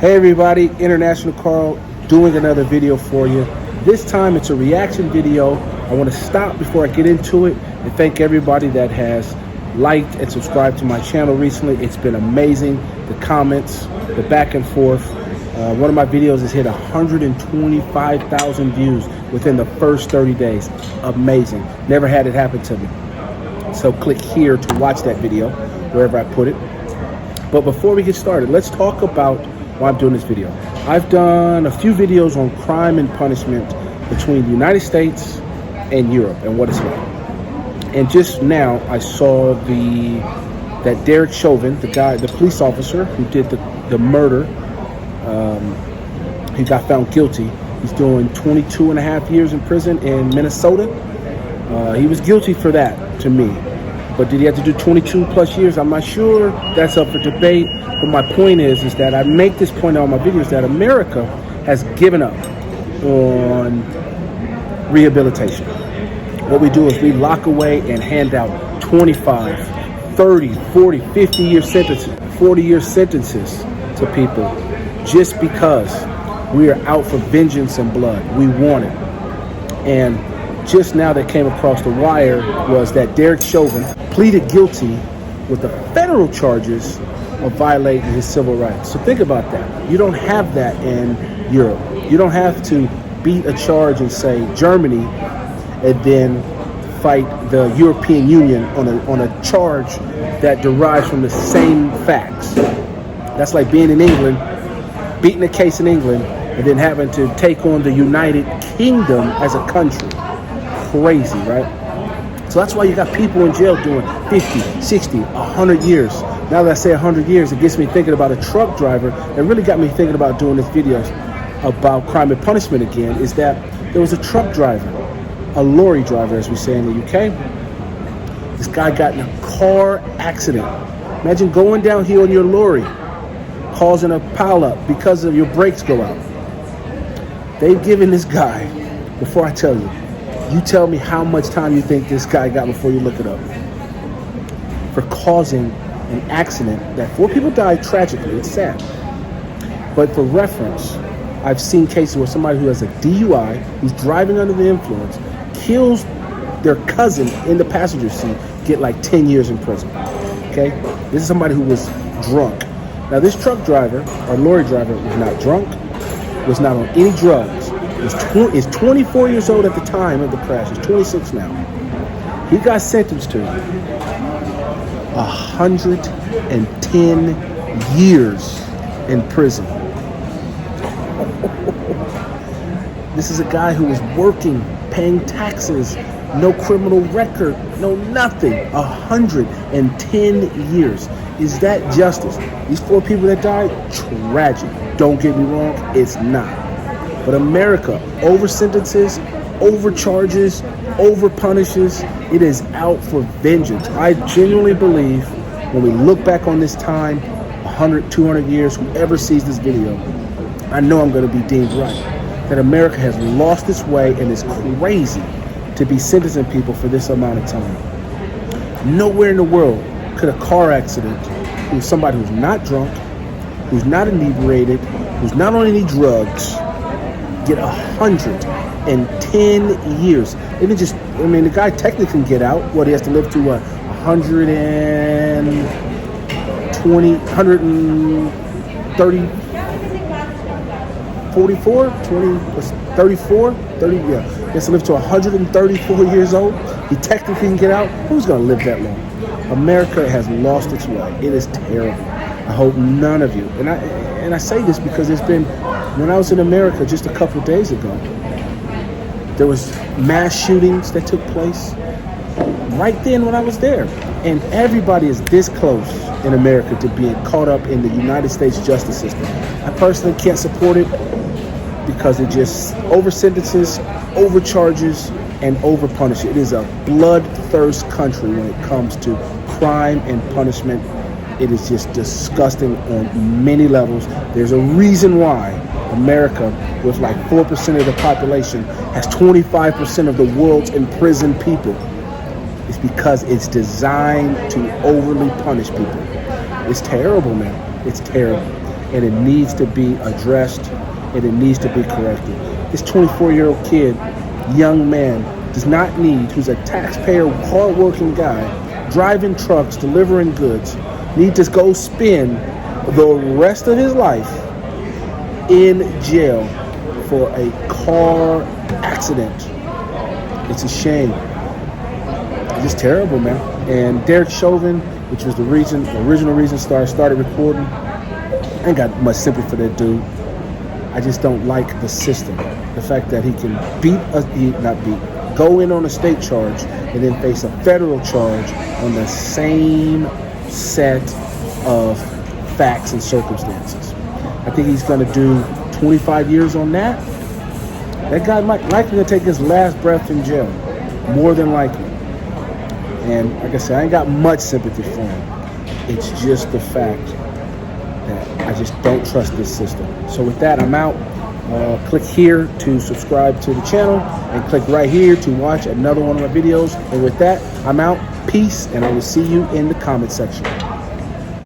Hey everybody, International Carl doing another video for you. This time it's a reaction video. I want to stop before I get into it and thank everybody that has liked and subscribed to my channel recently. It's been amazing. The comments, the back and forth. One of my videos has hit 125,000 views within the first 30 days. Amazing. Never had it happen to me. So click here to watch that video, wherever I put it. But before we get started, let's talk about why I'm doing this video. I've done a few videos on crime and punishment between the United States and Europe and what it's like. And just now I saw that Derek Chauvin, the police officer who did the murder, he got found guilty. He's doing 22 and a half years in prison in Minnesota. He was guilty for that to me. But did he have to do 22 plus years? I'm not sure. That's up for debate. But my point is that I make this point in all my videos that America has given up on rehabilitation. What we do is we lock away and hand out 25, 30, 40, 50-year sentences, 40-year sentences to people just because we are out for vengeance and blood. We want it. And just now that came across the wire was that Derek Chauvin pleaded guilty with the federal charges of violating his civil rights. So think about that. You don't have that in Europe. You don't have to beat a charge and say Germany and then fight the European Union on a charge that derives from the same facts. That's like being in England, beating a case in England, and then having to take on the United Kingdom as a country. Crazy, right? So that's why you got people in jail doing 50, 60, 100 years. Now that I say 100 years, it gets me thinking about a truck driver. It really got me thinking about doing this video about crime and punishment again, is that there was a truck driver, a lorry driver, as we say in the UK. This guy got in a car accident. Imagine going down here on your lorry, causing a pileup because of your brakes go out. They've given this guy, before I tell you, you tell me how much time you think this guy got before you look it up, for causing an accident that 4 people died tragically. It's sad. But for reference, I've seen cases where somebody who has a DUI, who's driving under the influence, kills their cousin in the passenger seat, get like 10 years in prison. Okay? This is somebody who was drunk. Now this truck driver, or lorry driver, was not drunk, was not on any drugs. Is 24 years old at the time of the crash. He's 26 now. He got sentenced to 110 years in prison. This is a guy who was working, paying taxes, no criminal record, no nothing. 110 years. Is that justice? These 4 people that died, tragic. Don't get me wrong, it's not. But America over sentences, over charges, over punishes. It is out for vengeance. I genuinely believe when we look back on this time, 100, 200 years, whoever sees this video, I know I'm going to be deemed right. That America has lost its way and is crazy to be sentencing people for this amount of time. Nowhere in the world could a car accident with somebody who's not drunk, who's not inebriated, who's not on any drugs, get 110 years. Even just, I mean, the guy technically can get out. What, he has to live to 130, 44, 20, 34, 30, yeah. He has to live to 134 years old. He technically can get out. Who's going to live that long? America has lost its way. It is terrible. I hope none of you, and I say this because it's been, when I was in America just a couple of days ago, there was mass shootings that took place right then when I was there. And everybody is this close in America to being caught up in the United States justice system. I personally can't support it because it just over sentences, over charges, and over punishes. It is a bloodthirst country when it comes to crime and punishment. It is just disgusting on many levels. There's a reason why America, with like 4% of the population, has 25% of the world's imprisoned people. It's because it's designed to overly punish people. It's terrible, man. It's terrible. and it needs to be addressed, and it needs to be corrected. This 24-year-old kid, young man, does not need, who's a taxpayer, hardworking guy, driving trucks, delivering goods, need to go spend the rest of his life in jail for a car accident. It's a shame. It's terrible, man. And Derek Chauvin, which was the original reason started recording, I ain't got much sympathy for that dude. I just don't like the system. The fact that he can go in on a state charge and then face a federal charge on the same set of facts and circumstances. I think he's going to do 25 years on that. That guy might likely to take his last breath in jail, more than likely. And like I said, I ain't got much sympathy for him. It's just the fact that I just don't trust this system. So with that, I'm out. Click here to subscribe to the channel, and click right here to watch another one of my videos. And with that, I'm out. Peace, and I will see you in the comment section.